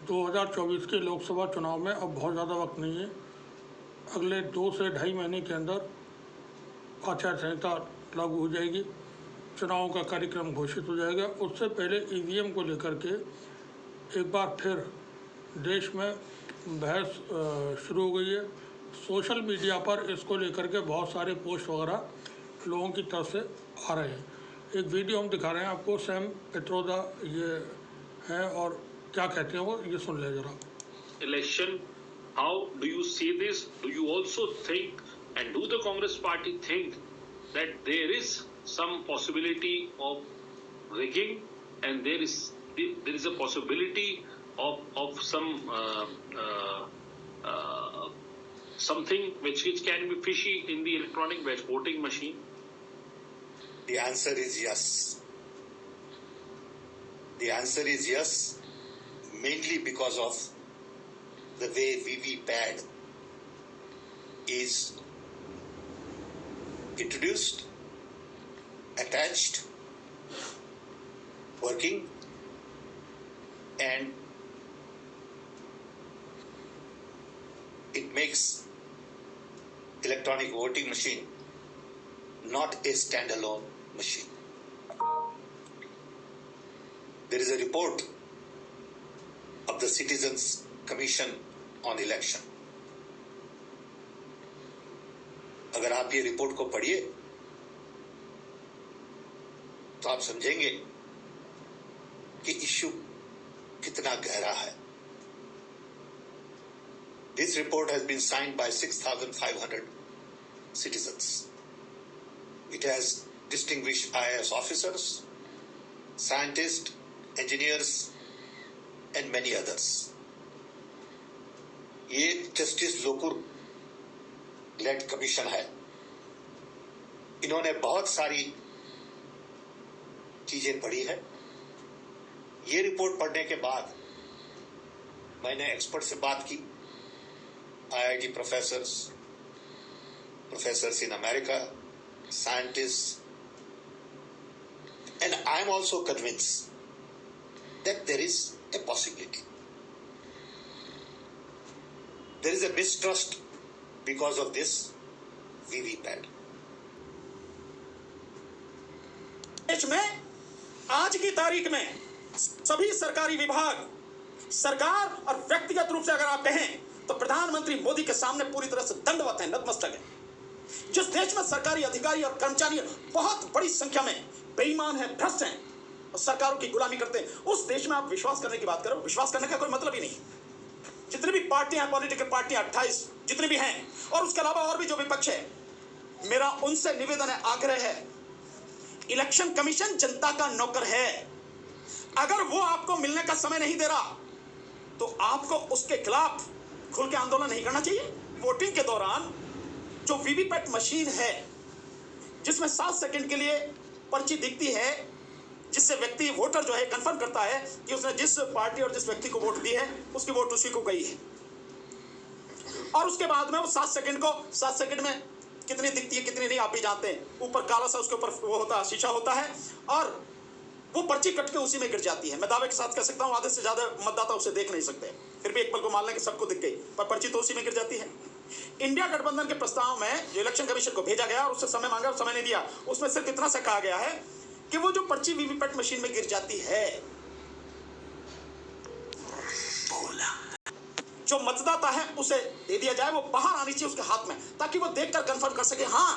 2024 के लोकसभा चुनाव में अब बहुत ज़्यादा वक्त नहीं है। अगले 2 से ढाई महीने के अंदर आचार संहिता लागू हो जाएगी, चुनावों का कार्यक्रम घोषित हो जाएगा। उससे पहले ईवीएम को लेकर के एक बार फिर देश में बहस शुरू हो गई है। सोशल मीडिया पर इसको लेकर के बहुत सारे पोस्ट वगैरह लोगों की तरफ से आ रहे हैं। एक वीडियो हम दिखा रहे हैं आपको, सैम पित्रोदा ये हैं और क्या कहते हैं वो, ये सुन ले जरा। Election, how do you see this? Do you also think, and do the Congress party think that there is some possibility of rigging, and there is a possibility of some something which can be fishy in the electronic voting machine? The answer is yes. The answer is yes, mainly because of the way VVPAT is introduced, attached, working, and it makes electronic voting machine not a standalone machine. There is a report of the Citizens Commission on Election. अगर आप ये report को पढ़िए तो आप समझेंगे कि issue कितना गहरा है। This report has been signed by 6,500 citizens. It has distinguished IAS officers, scientists, engineers, and many others. ये जस्टिस लोकुर लेड कमीशन है। इन्होंने बहुत सारी चीजें पढ़ी है। ये रिपोर्ट पढ़ने के बाद मैंने एक्सपर्ट से बात की, IIT professors in America, scientists, and I am also convinced that there is a possibility. There is a mistrust because of this VVPAT. देश में आज की तारीख में सभी सरकारी विभाग, सरकार और व्यक्तिगत रूप से अगर आप कहें तो प्रधानमंत्री मोदी के सामने पूरी तरह से दंडवत है, नतमस्तक है। जिस देश में सरकारी अधिकारी और कर्मचारी बहुत बड़ी संख्या में बेईमान हैं, भ्रष्ट हैं और सरकारों की गुलामी करते हैं, उस देश में आप विश्वास करने की बात करो। विश्वास करने का कोई मतलब ही नहीं। जितनी भी पार्टियां, पॉलिटिकल पार्टियां 28 जितनी भी हैं, और उसके अलावा और भी जो विपक्ष है, मेरा उनसे निवेदन है, आग्रह है, इलेक्शन कमीशन जनता का नौकर है। अगर वो आपको मिलने का समय नहीं दे रहा तो आपको उसके खिलाफ खुल के आंदोलन नहीं करना चाहिए। वोटिंग के दौरान जो वीवीपैट मशीन है जिसमें 7 सेकंड के लिए पर्ची दिखती है, जिससे व्यक्ति वोटर जो है कंफर्म करता है कि उसने जिस पार्टी और जिस व्यक्ति को वोट दी है उसकी वोट उसी को गई है, और उसके बाद में वो 7 सेकंड में कितनी दिखती है कितनी नहीं आप भी जानते हैं। ऊपर काला सा उसके ऊपर वो होता है, शीशा होता है, और वो पर्ची कट के उसी में गिर जाती है। मैं दावे के साथ कह सकता हूँ आधे से ज्यादा मतदाता उसे देख नहीं सकते, फिर भी एक पल को मान लें कि सबको दिख गई, पर पर्ची तो उसी में गिर जाती है। इंडिया गठबंधन के प्रस्ताव में जो इलेक्शन कमीशन को भेजा गया और उससे समय मांगा और समय नहीं दिया, उसमें सिर्फ इतना सा कहा गया है कि वो जो पर्ची वीवीपैट मशीन में गिर जाती है, जो मतदाता है उसे दे दिया जाए, वो बाहर आनी चाहिए उसके हाथ में, ताकि वो देखकर कंफर्म कर सके हाँ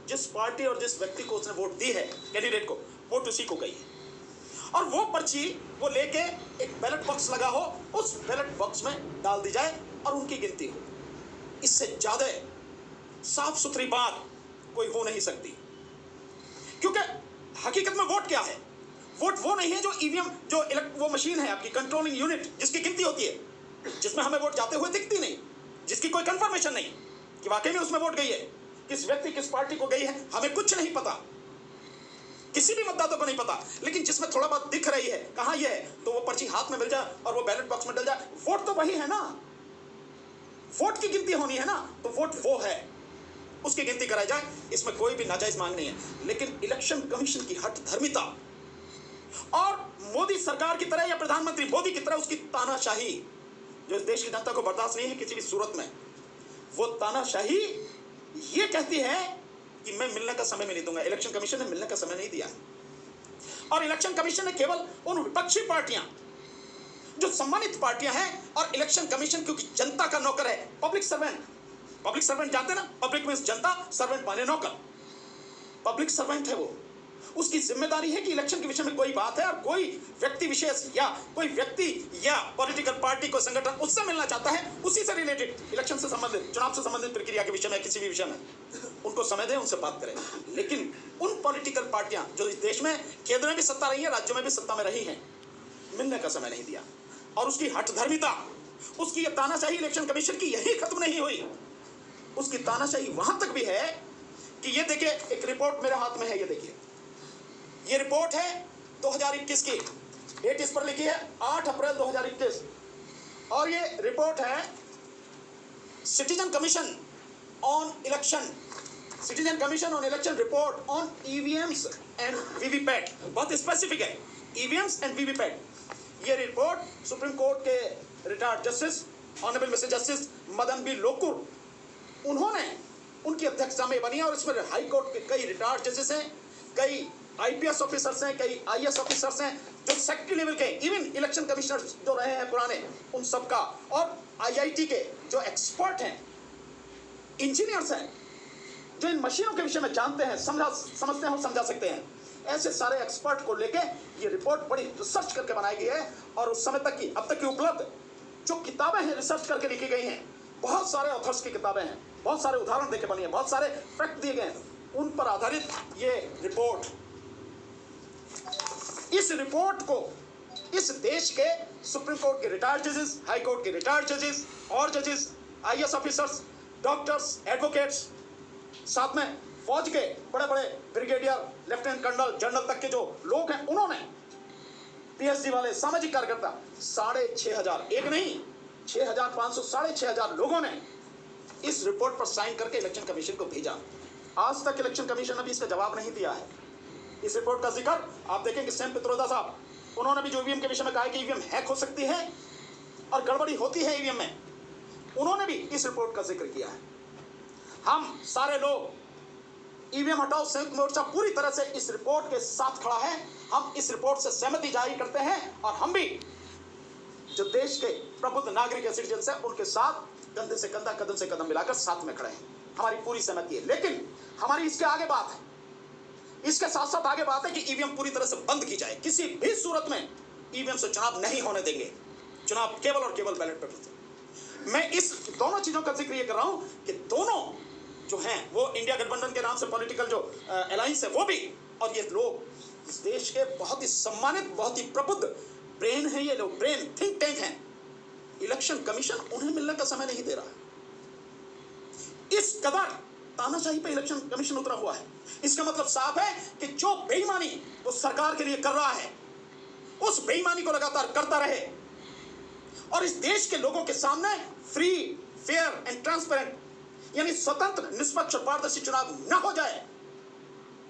जिस पार्टी और जिस व्यक्ति को उसने वोट दी है, कैंडिडेट को, वोट उसी को गई है। और वो पर्ची वो लेके एक बैलेट बॉक्स लगा हो, उस बैलेट बॉक्स में डाल दी जाए और उनकी गिनती हो। इससे ज्यादा साफ सुथरी बात कोई हो नहीं सकती, क्योंकि हकीकत में वोट क्या है? वोट वो नहीं है जो ईवीएम, जो वो मशीन है आपकी कंट्रोलिंग यूनिट जिसकी गिनती होती है, जिसमें हमें वोट जाते हुए दिखती नहीं, जिसकी कोई कंफर्मेशन नहीं कि वाकई में उसमें वोट गई है, किस व्यक्ति किस पार्टी को गई है, हमें कुछ नहीं पता, किसी भी मतदाता को नहीं पता। लेकिन जिसमें थोड़ा बहुत दिख रही है कहाँ ये है, तो वो पर्ची हाथ में मिल जाए और वो बैलेट बॉक्स में डल जाए, वोट तो वही है ना, वोट की गिनती होनी है ना, तो वोट वो है, उसकी गिनती कराई जाए। इसमें कोई भी नाजायज मांग नहीं है। लेकिन इलेक्शन कमीशन की हठ धर्मिता और मोदी सरकार की तरह या प्रधानमंत्री मोदी की तरह उसकी तानाशाही जो इस देश की जनता को बर्दाश्त नहीं है किसी भी सूरत में, वो तानाशाही ये कहती है कि मैं मिलने का समय में नहीं दूंगा। इलेक्शन कमीशन ने मिलने का समय नहीं दिया और इलेक्शन कमीशन ने केवल उन विपक्षी पार्टियां जो सम्मानित पार्टियां हैं और इलेक्शन कमीशन क्योंकि जनता का नौकर है, पब्लिक सर्वेंट जानते हैं ना, पब्लिक मींस जनता, सर्वेंट माने नौकर, पब्लिक सर्वेंट है वो। उसकी जिम्मेदारी है कि इलेक्शन के विषय में कोई बात है और कोई व्यक्ति विशेष या कोई व्यक्ति या पॉलिटिकल पार्टी को संगठन उससे मिलना चाहता है, उसी से रिलेटेड इलेक्शन से संबंधित, चुनाव से संबंधित प्रक्रिया के विषय में, किसी भी विषय में उनको समय दें, उनसे बात करें। लेकिन उन पॉलिटिकल पार्टियां जो इस देश में केंद्र में भी सत्ता रही है, राज्यों में भी सत्ता में रही हैं, मिलने का समय नहीं दिया। और उसकी हठधर्मिता, उसकी ये तानाशाही इलेक्शन कमीशन की यही खत्म नहीं हुई। उसकी तानाशाही वहां तक भी है कि ये देखिए, एक रिपोर्ट मेरे हाथ में है, ये देखिए, ये रिपोर्ट है 2021 की, डेट इस पर लिखी है 8 अप्रैल 2021 और ये रिपोर्ट है citizen commission on election report on EVMs and VVPAT. बहुत स्पेसिफिक है, ईवीएम्स एंड वीवीपैट। ये रिपोर्ट सुप्रीम कोर्ट के retired justice honourable mister justice Madan B Lokur, उन्होंने उनकी अध्यक्षता में बनी है और इसमें हाई कोर्ट के कई रिटायर्ड जजेस हैं, कई आईपीएस ऑफिसर्स हैं, कई आईएएस ऑफिसर्स हैं, जो सेक्रेटरी लेवल के, इवन इलेक्शन कमिश्नर जो रहे हैं पुराने, उन सबका, और आईआईटी के जो एक्सपर्ट हैं, इंजीनियर्स हैं, जो इन मशीनों के विषय में जानते हैं, समझते हैं और समझा सकते हैं, ऐसे सारे एक्सपर्ट को लेके ये रिपोर्ट बड़ी रिसर्च करके बनाई गई है। और उस समय तक की, अब तक की उपलब्ध जो किताबें हैं रिसर्च करके लिखी गई हैं, बहुत सारे ऑथर्स की किताबें हैं, बहुत सारे उदाहरण देके बनी है, बहुत सारे फैक्ट दिए गए हैं, उन पर आधारित ये रिपोर्ट। इस रिपोर्ट को इस देश के सुप्रीम कोर्ट के रिटायर्ड जजेस, हाई कोर्ट के रिटायर्ड जजेस और जजेस, आईएएस ऑफिसर्स, डॉक्टर्स, एडवोकेट्स, साथ में फौज के बड़े बड़े ब्रिगेडियर, लेफ्टिनेंट कर्नल, जनरल तक के जो लोग हैं, उन्होंने, पीएचडी वाले, सामाजिक कार्यकर्ता, 6,500, एक नहीं 6,500, 6,500 लोगों ने इस रिपोर्ट पर साइन करके इलेक्शन कमीशन को भेजा। आज तक इलेक्शन कमीशन ने भी इसका जवाब नहीं दिया है। इस रिपोर्ट का जिक्र आप देखेंगे सैम पित्रोदा साहब, उन्होंने भी जो ईवीएम के विषय में कहा कि ईवीएम हैक हो सकती है और गड़बड़ी होती है ईवीएम में, उन्होंने भी इस रिपोर्ट का जिक्र किया है। हम सारे लोग ईवीएम हटाओ संयुक्त मोर्चा पूरी तरह से इस रिपोर्ट के साथ खड़ा है। हम इस रिपोर्ट से सहमति जारी करते हैं और हम भी जो देश के प्रबुद्ध नागरिक सिटीजन है उनके साथ कंधे से कंधा, कदम से कदम मिलाकर साथ में खड़े हैं। हमारी पूरी सहमति है। लेकिन हमारी इसके आगे बात है, इसके साथ साथ आगे बात है कि ईवीएम पूरी तरह से बंद की जाए। किसी भी सूरत में ईवीएम से चुनाव नहीं होने देंगे, चुनाव केवल और केवल बैलेट पेपर से। मैं इस दोनों चीजों का जिक्र ये कर रहा हूं कि दोनों जो हैं वो इंडिया गठबंधन के नाम से पॉलिटिकल जो अलायंस है वो भी, और ये लोग इस देश के बहुत ही सम्मानित, बहुत ही प्रबुद्ध ब्रेन है, ये लोग ब्रेन थिंक टैंक हैं। इलेक्शन कमीशन उन्हें मिलने का समय नहीं दे रहा है। इस कदर तानाशाही पे इलेक्शन कमीशन उतरा हुआ है। इसका मतलब साफ है कि जो बेईमानी वो सरकार के लिए कर रहा है, उस बेईमानी को लगातार करता रहे और इस देश के लोगों के सामने फ्री, फेयर एंड ट्रांसपेरेंट, यानी स्वतंत्र, निष्पक्ष और पारदर्शी चुनाव न हो जाए,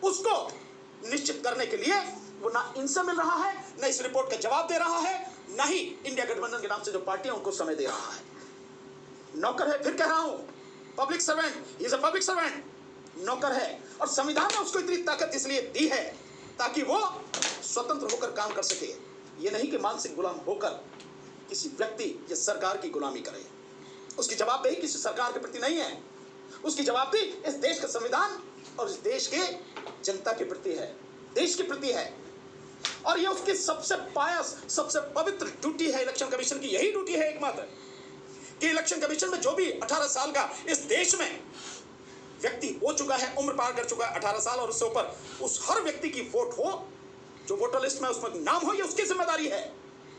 उसको निश्चित करने के लिए वो ना इनसे मिल रहा है, न इस रिपोर्ट का जवाब दे रहा है, न ही इंडिया गठबंधन के नाम से जो पार्टियां उनको समय दे रहा है। नौकर है, फिर कह रहा हूं, public servant, he is a public servant, नौकर है। और संविधान ने उसको इतनी ताकत इसलिए दी है ताकि वो स्वतंत्र होकर काम कर सके, ये नहीं कि मानसिक गुलाम होकर किसी व्यक्ति या सरकार की गुलामी करे। उसकी जवाबदेही किसी सरकार के प्रति नहीं है, उसकी जवाबदेही इस देश का संविधान और इस देश के जनता के प्रति है, देश के प्रति है। और ये उसकी सबसे पायस, सबसे पवित्र ड्यूटी है इलेक्शन कमीशन की। यही ड्यूटी है एकमात्र कि इलेक्शन कमीशन में जो भी 18 साल का इस देश में व्यक्ति हो चुका है, उम्र पार कर चुका है 18 साल और उससे ऊपर, उस हर व्यक्ति की वोट हो, जो वोटर लिस्ट में उसमें नाम हो, ये उसकी जिम्मेदारी है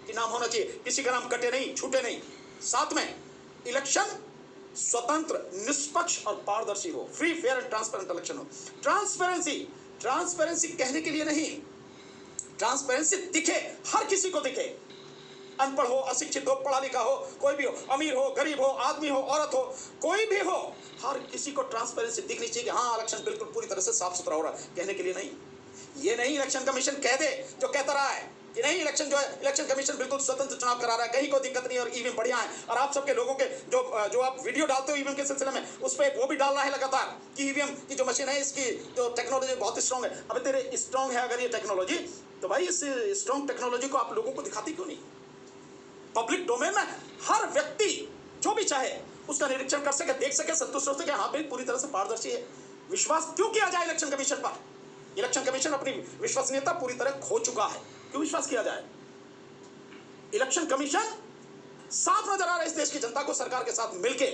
कि नाम होना चाहिए, किसी का नाम कटे नहीं, छूटे नहीं। साथ में इलेक्शन स्वतंत्र, निष्पक्ष और पारदर्शी हो, free, fair and transparent election हो। ट्रांसपेरेंसी कहने के लिए नहीं, ट्रांसपेरेंसी दिखे, हर किसी को दिखे, अनपढ़ हो, अशिक्षित हो, पढ़ा लिखा हो, कोई भी हो, अमीर हो, गरीब हो, आदमी हो, औरत हो, कोई भी हो, हर किसी को ट्रांसपेरेंसी दिखनी चाहिए कि हाँ इलेक्शन बिल्कुल पूरी तरह से साफ सुथरा हो रहा है, कहने के लिए नहीं। ये नहीं इलेक्शन कमीशन कह दे जो कहता रहा है कि नहीं इलेक्शन कमीशन बिल्कुल स्वतंत्र चुनाव करा रहा है, कहीं कोई दिक्कत नहीं और ईवीएम बढ़िया है। और आप सबके लोगों के जो आप वीडियो डालते हो ईवीएम के सिलसिले में, उस पर वो भी डाल रहा है लगातार कि ईवीएम की जो मशीन है इसकी जो टेक्नोलॉजी बहुत स्ट्रॉन्ग है। अब तेरे स्ट्रॉन्ग है अगर ये टेक्नोलॉजी, तो भाई इस स्ट्रॉन्ग टेक्नोलॉजी को आप लोगों को दिखाती क्यों नहीं? पब्लिक डोमेन में हर व्यक्ति जो भी चाहे उसका निरीक्षण कर सके, देख सके, संतुष्ट हो सके, हाँ भाई पूरी तरह से पारदर्शी है। विश्वास क्यों किया जाए इलेक्शन कमीशन पर? इलेक्शन कमीशन अपनी विश्वसनीयता पूरी तरह खो चुका है, क्यों विश्वास किया जाए? इलेक्शन कमीशन साफ नजर आ रहा है इस देश की जनता को सरकार के साथ मिलके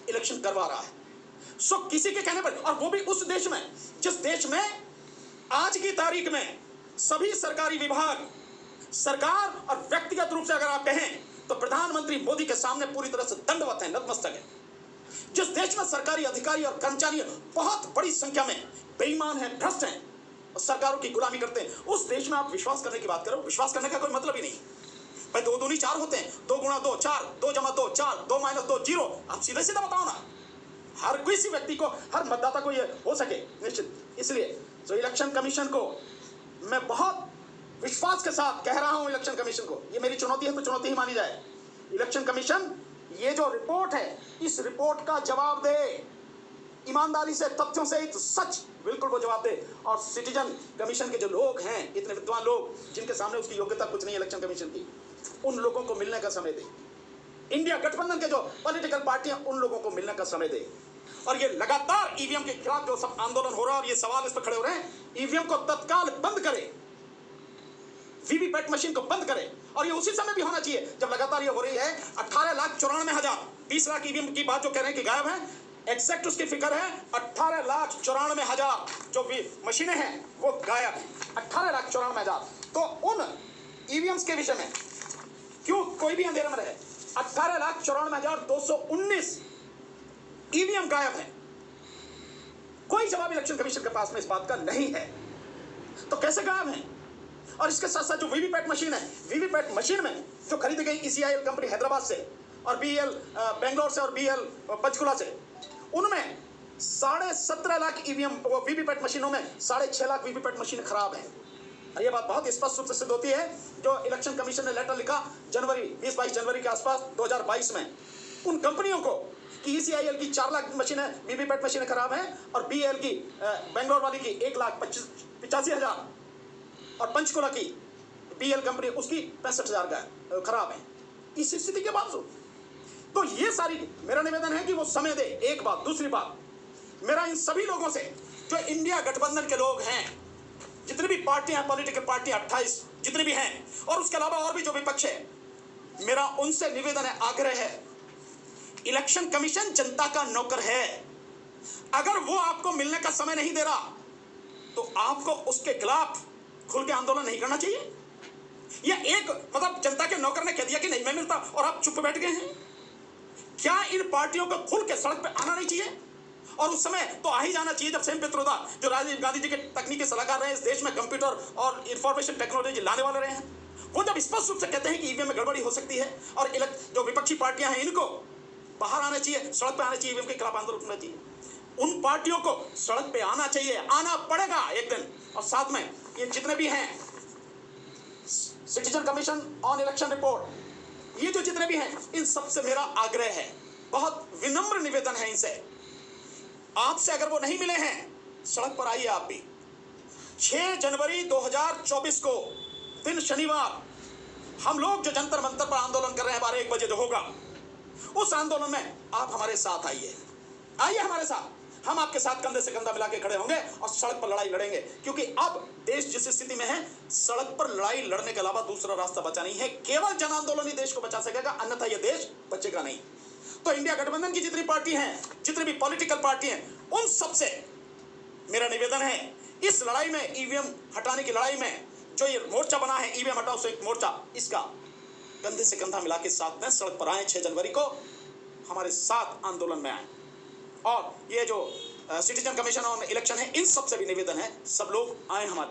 इलेक्शन करवा रहा है। सो किसी के कहने पर, और वो भी उस देश में जिस देश में आज की तारीख में सभी सरकारी विभाग, सरकार और व्यक्तिगत रूप से अगर आप कहें तो प्रधानमंत्री मोदी के सामने पूरी तरह से दंडवत है, नतमस्तक है। जिस देश में सरकारी अधिकारी और कर्मचारी बहुत बड़ी संख्या में बेईमान हैं, भ्रष्ट हैं और सरकारों की गुलामी करते हैं, उस देश में आप विश्वास करने की बात करो? विश्वास करने का कोई मतलब ही नहीं भाई। 2 दूनी 4 होते हैं, 2 गुणा 2 4, 2 जमा 2 4, 2 माइनस 2 0। आप सीधे सीधा बताओ ना, हर किसी व्यक्ति को, हर मतदाता को ये हो सके निश्चित। इसलिए तो इलेक्शन कमीशन को मैं बहुत विश्वास के साथ कह रहा हूं, इलेक्शन कमीशन को, ये मेरी चुनौती है तो चुनौती ही मानी जाए। इलेक्शन कमीशन ये जो रिपोर्ट है, इस रिपोर्ट का जवाब दे, ईमानदारी से, तथ्यों से, सच बिल्कुल वो जवाब दे। और सिटीजन कमीशन के जो लोग हैं, इतने विद्वान लोग जिनके सामने उसकी योग्यता कुछ नहीं है इलेक्शन कमीशन की, उन लोगों को मिलने का समय दे। इंडिया गठबंधन के जो पॉलिटिकल पार्टियां, उन लोगों को मिलने का समय दे। और ये लगातार ईवीएम के खिलाफ जो सब आंदोलन हो रहा है और ये सवाल इस पर खड़े हो रहे हैं, ईवीएम को तत्काल बंद करे, वीवीपैट मशीन को बंद करे। और ये उसी समय भी होना चाहिए जब लगातार ये हो रही है 18,94,000, 20 लाख ईवीएम की बात जो कह रहे हैं कि गायब है, एक्जैक्ट उसकी फिगर है 18,94,000 जो भी मशीनें हैं वो गायब है, 18,94,000। तो उन ईवीएम्स के विषय में क्यों कोई भी अंधेरे में रहे? 18,94,219 ईवीएम गायब है, कोई जवाब इलेक्शन कमीशन के पास में इस बात का नहीं है। तो कैसे गायब है? और इसके साथ साथ जो वीवीपैट मशीन है, वीवीपैट मशीन में जो खरीदी गई ECIL कंपनी हैदराबाद से और BEL बेंगलोर से और BEL पंचकुला से, उनमें 17.5 लाख ईवीएम वो वीवीपैट मशीनों में 6.5 लाख वीवीपैट मशीन खराब है। और ये बात बहुत स्पष्ट रूप से सिद्ध होती है जो इलेक्शन कमीशन ने लेटर लिखा जनवरी 20-22 जनवरी के आसपास 2022 में उन कंपनियों को कि ECIL की 4 लाख मशीनें वीवीपैट मशीनें खराब हैं और BEL की बेंगलोर वाली की 1,85,000 और पंचकुला की BEL कंपनी उसकी 65,000 का खराब है। इस स्थिति के बावजूद तो ये सारी, मेरा निवेदन है कि वो समय दे। एक बात, दूसरी बात, मेरा इन सभी लोगों से जो इंडिया गठबंधन के लोग हैं, जितनी भी पार्टियां, पॉलिटिकल पार्टियां 28 जितनी भी हैं, और उसके अलावा और भी जो विपक्ष है, मेरा उनसे निवेदन है, आग्रह है, इलेक्शन कमीशन जनता का नौकर है। अगर वो आपको मिलने का समय नहीं दे रहा तो आपको उसके खिलाफ खुल के आंदोलन नहीं करना चाहिए। या एक मतलब जनता के नौकर ने कह दिया कि नहीं मैं मिलता और आप चुप बैठ गए हैं। क्या इन पार्टियों को खुल के सड़क पे आना नहीं चाहिए? और उस समय तो आ ही जाना चाहिए जब सेम पित्रोदा जो राजीव गांधी जी के तकनीकी सलाहकार रहे, इस देश में कंप्यूटर और इंफॉर्मेशन टेक्नोलॉजी लाने वाले रहे हैं, वो जब स्पष्ट रूप से कहते हैं कि ईवीएम में गड़बड़ी हो सकती है और जो विपक्षी पार्टियां हैं इनको बाहर आना चाहिए, सड़क पे आना चाहिए, ईवीएम के खिलाफ आंदोलन करना चाहिए। उन पार्टियों को सड़क पे आना चाहिए, आना पड़ेगा एक दिन। और साथ में ये जितने भी हैं citizen commission on election report, ये जो जितने भी हैं, इन सबसे मेरा आग्रह है, बहुत विनम्र निवेदन है इनसे, आपसे अगर वो नहीं मिले हैं सड़क पर आइए आप भी। 6 जनवरी 2024 को दिन शनिवार हम लोग जो जंतर मंतर पर आंदोलन कर रहे हैं 12-1 बजे जो होगा, उस आंदोलन में आप हमारे साथ आइए, आइए हमारे साथ, हम आपके साथ कंधे से कंधा मिला के खड़े होंगे और सड़क पर लड़ाई लड़ेंगे। क्योंकि अब देश जिस स्थिति में है, सड़क पर लड़ाई लड़ने के अलावा दूसरा रास्ता बचा नहीं है। केवल जन आंदोलन ही देश को बचा सकेगा, अन्यथा यह देश बचेगा नहीं। तो इंडिया गठबंधन की जितनी पार्टी हैं, जितनी भी पॉलिटिकल पार्टी हैं, उन सबसे मेरा निवेदन है, इस लड़ाई में, ईवीएम हटाने की लड़ाई में जो ये मोर्चा बना है, ईवीएम हटाओ संयुक्त मोर्चा, इसका कंधे से कंधा मिला के साथ में सड़क पर आए, 6 जनवरी को हमारे साथ आंदोलन में आए। और ये जो सिटीजन कमीशन ऑन इलेक्शन है, इन सब से भी निवेदन है, सब लोग आए हमारे